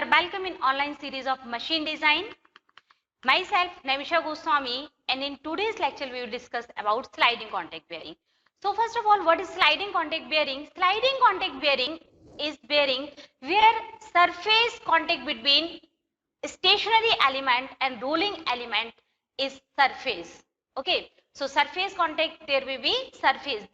are welcome in online series of machine design. Myself Namisha Goswami, and in today's lecture we will discuss about sliding contact bearing. So first of all, what is sliding contact bearing? Sliding contact bearing is bearing where surface contact between stationary element and rolling element is surface. Okay, so surface contact, there may be surface.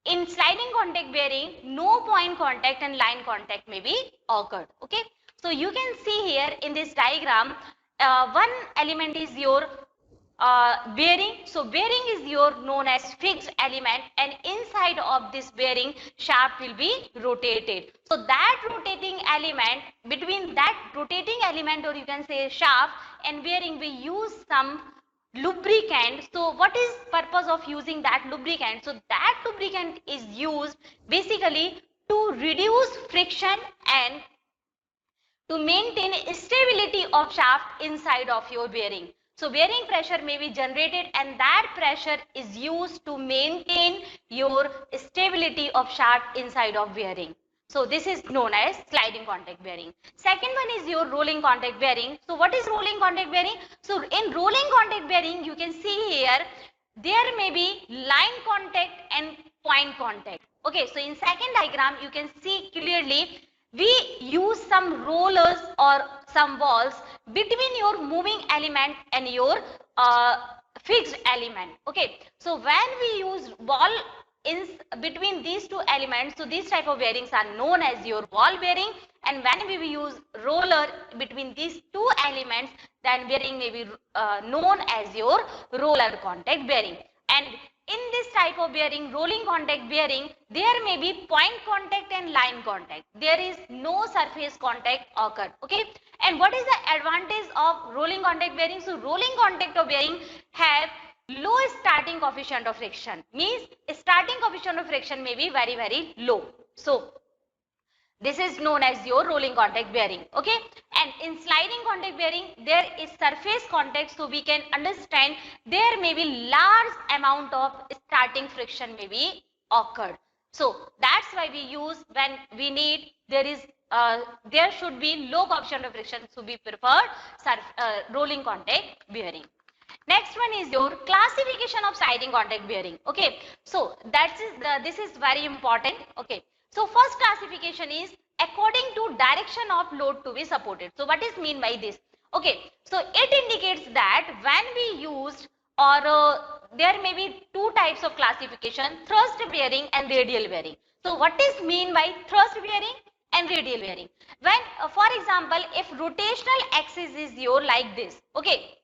In sliding contact bearing, no point contact and line contact may be occurred. Okay, so you can see here in this diagram, one element is your bearing. So bearing is your known as fixed element, and inside of this bearing shaft will be rotated. So that rotating element, between that rotating element, or you can say shaft and bearing, we use some lubricant. So what is purpose of using that lubricant? So that lubricant is used basically to reduce friction and to maintain stability of shaft inside of your bearing. So bearing pressure may be generated, and that pressure is used to maintain your stability of shaft inside of bearing. So this is known as sliding contact bearing. Second one is your rolling contact bearing. So what is rolling contact bearing? So in rolling contact bearing, you can see here, there may be line contact and point contact. Okay, so in second diagram, you can see clearly, we use some rollers or some walls between your moving element and your fixed element. Okay, so when we use wall in between these two elements, so these type of bearings are known as your wall bearing, and when we use roller between these two elements, then bearing may be known as your roller contact bearing. And in this type of bearing, rolling contact bearing, there may be point contact and line contact. There is no surface contact occur. Okay, and what is the advantage of rolling contact bearing? So rolling contact of bearing have low starting coefficient of friction, means starting coefficient of friction may be very low. So this is known as your rolling contact bearing. Okay, and in sliding contact bearing, there is surface contact, so we can understand there may be large amount of starting friction may be occurred. So that's why we use, when we need, there should be low coefficient of friction, so we prefer rolling contact bearing. Next one is your classification of sliding contact bearing. Okay, so this is very important. Okay, so first classification is according to direction of load to be supported. So what is mean by this? Okay, so it indicates that when we used, or there may be two types of classification, thrust bearing and radial bearing. So what is mean by thrust bearing and radial bearing? When for example, if rotational axis is your like this, okay,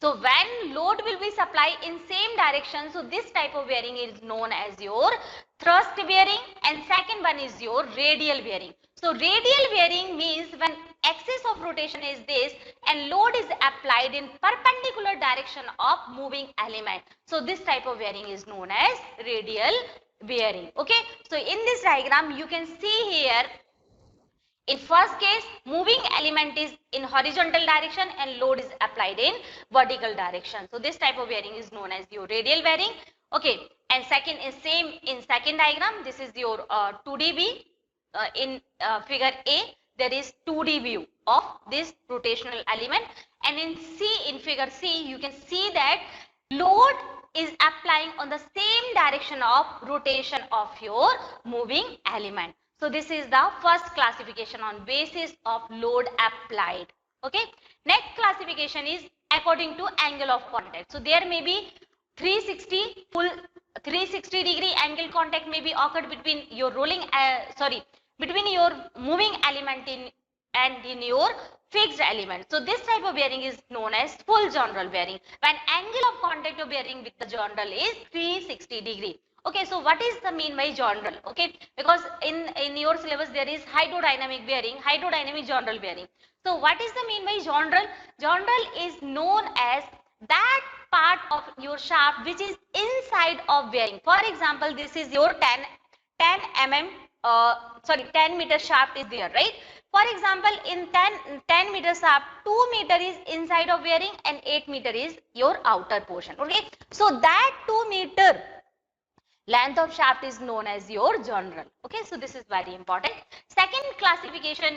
so when load will be supplied in same direction, so this type of bearing is known as your thrust bearing, and second one is your radial bearing. So radial bearing means when axis of rotation is this and load is applied in perpendicular direction of moving element. So this type of bearing is known as radial bearing. Okay, so in this diagram you can see here, in first case, moving element is in horizontal direction and load is applied in vertical direction. So this type of bearing is known as your radial bearing. Okay, and second is same in second diagram. This is your 2D view. In figure A, there is 2D view of this rotational element, and in figure C, you can see that load is applying on the same direction of rotation of your moving element. So this is the first classification on basis of load applied. Okay, next classification is according to angle of contact. So there may be 360 degree angle contact may be occurred between your between your moving element in your fixed element. So this type of bearing is known as full joindral bearing, when angle of contact of bearing with the joindral is 360 degree. Okay, so what is the mean by joindral? Okay, because in your syllabus there is hydrodynamic bearing, hydrodynamic joindral bearing. So what is the mean by joindral? Joindral is known as that part of your shaft which is inside of bearing. For example, this is your 10 meter shaft is there, right? For example, in 10 meter shaft, 2 meter is inside of bearing and 8 meter is your outer portion. Okay, so that 2 meter Length of shaft is known as your journal. Okay, so this is very important. Second classification,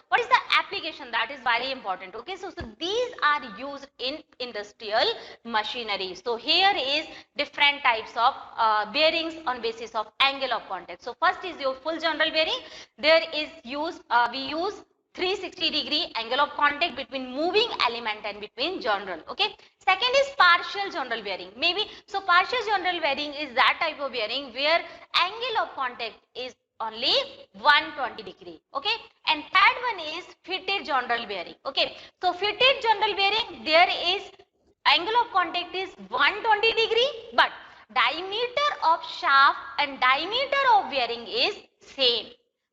what is the application? That is very important. Okay, so these are used in industrial machinery. So here is different types of bearings on basis of angle of contact. So first is your full journal bearing. There is we use 360-degree angle of contact between moving element and between journal. Okay. Second is partial journal bearing. Maybe so partial journal bearing is that type of bearing where angle of contact is only 120-degree. Okay. And third one is fitted journal bearing. Okay. So fitted journal bearing, there is angle of contact is 120-degree, but diameter of shaft and diameter of bearing is same.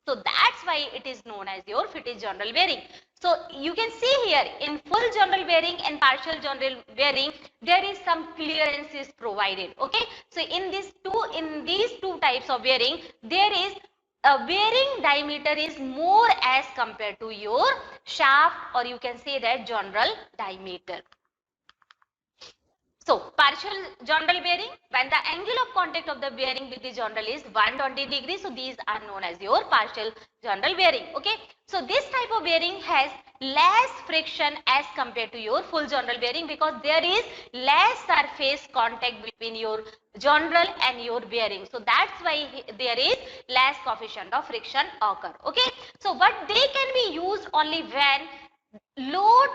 So that's why it is known as your fitted journal bearing. So you can see here in full journal bearing and partial journal bearing, there is some clearances provided. Okay. So in these two types of bearing, there is a bearing diameter is more as compared to your shaft, or you can say that journal diameter. So partial journal bearing, when the angle of contact of the bearing with the journal is 120 degrees, so these are known as your partial journal bearing. Okay. So this type of bearing has less friction as compared to your full journal bearing, because there is less surface contact between your journal and your bearing. So that's why there is less coefficient of friction occur. Okay. So but they can be used only when load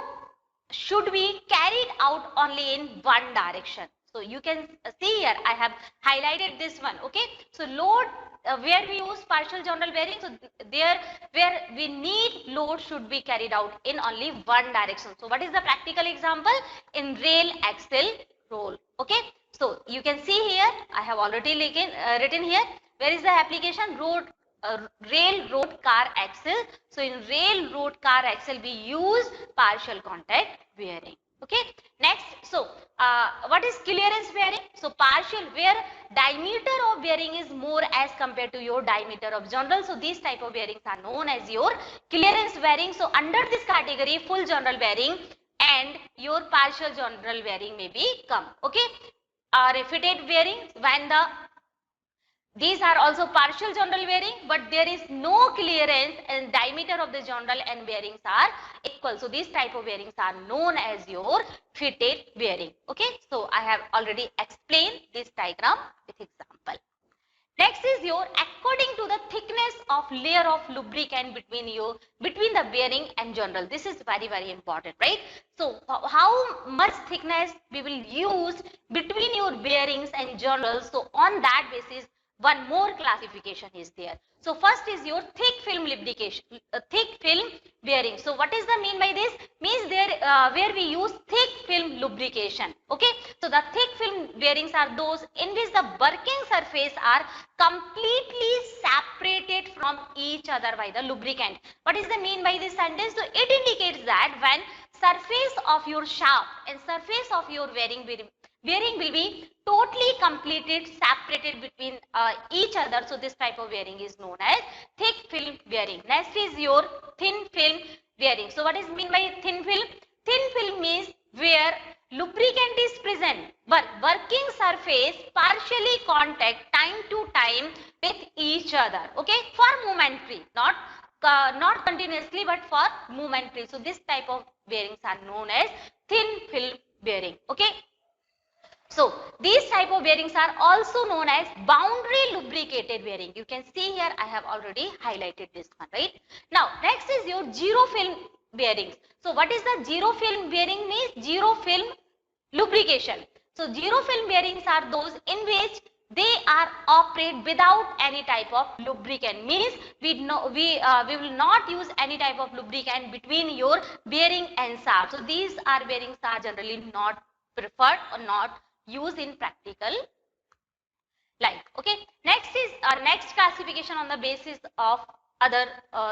should be carried out only in one direction. So you can see here I have highlighted this one. Okay. So load where we use partial journal bearing, so there where we need load should be carried out in only one direction. So what is the practical example? In rail axle roll. Okay. So you can see here I have already written here. Where is the application? Rail road car axle. So in rail road car axle we use partial contact bearing. Okay. Next, so what is clearance bearing? So partial, where diameter of bearing is more as compared to your diameter of journal. So these type of bearings are known as your clearance bearing. So under this category, full journal bearing and your partial journal bearing may be come. Okay. Fitted bearings, when these are also partial journal bearing, but there is no clearance and diameter of the journal and bearings are equal. So these type of bearings are known as your fitted bearing. Okay. So I have already explained this diagram with example. Next is your according to the thickness of layer of lubricant between the bearing and journal. This is very important, right? So how much thickness we will use between your bearings and journals. So on that basis, one more classification is there. So first is your thick film lubrication, thick film bearing. So what is the mean by this? Means there where we use thick film lubrication. Okay. So the thick film bearings are those in which the working surface are completely separated from each other by the lubricant. What is the mean by this sentence? So it indicates that when surface of your shaft and surface of your bearing will be totally completed, separated between each other. So this type of bearing is known as thick film bearing. Next is your thin film bearing. So what is mean by thin film? Thin film means where lubricant is present but working surface partially contact time to time with each other. Okay, for momentary, not continuously but for momentary. So this type of bearings are known as thin film bearing. Okay. So these type of bearings are also known as boundary lubricated bearing. You can see here I have already highlighted this one, right? Now next is your zero film bearings. So what is the zero film bearing means? Zero film lubrication. So zero film bearings are those in which they are operate without any type of lubricant. Means we will not use any type of lubricant between your bearing and shaft. So these bearings are generally not preferred or not used in practical life. Okay. Next is our next classification on the basis of other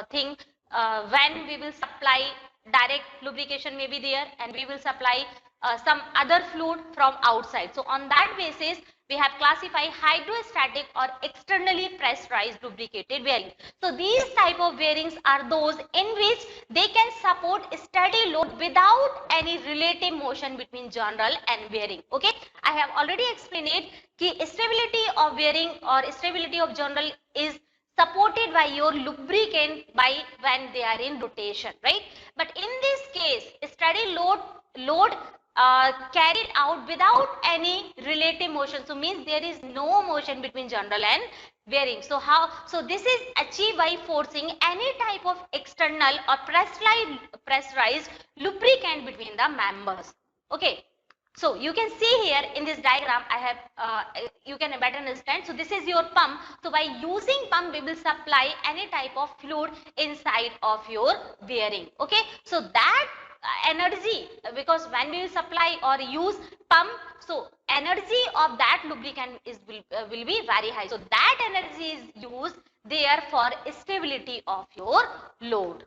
thing. When we will supply direct lubrication may be there, and we will supply some other fluid from outside. So on that basis, we have classified hydrostatic or externally pressurized lubricated bearing. So these type of bearings are those in which they can support steady load without any relative motion between journal and bearing. Okay, I have already explained it कि stability of bearing or stability of journal is supported by your lubricant by when they are in rotation, right? But in this case, steady load carried out without any relative motion. So means there is no motion between journal and bearing. So how? So this is achieved by forcing any type of external or pressurized lubricant between the members. Okay. So you can see here in this diagram, I have, you can better understand. So this is your pump. So by using pump, we will supply any type of fluid inside of your bearing. Okay. So that energy, because when we will supply or use pump, so energy of that lubricant will be very high. So that energy is used there for stability of your load.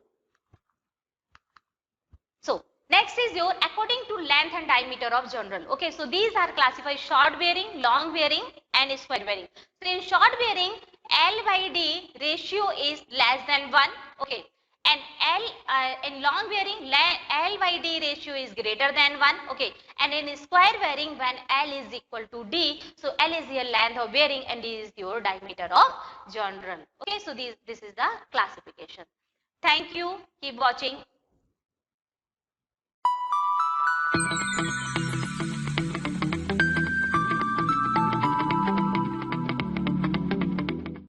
So next is your according to length and diameter of journal. Okay, so these are classified short bearing, long bearing and square bearing. So in short bearing, L by D ratio is less than 1. Okay, and in long bearing, L by D ratio is greater than 1. Okay, and in square bearing, when L is equal to D, so L is your length of bearing and D is your diameter of journal. Okay, so this is the classification. Thank you. Keep watching.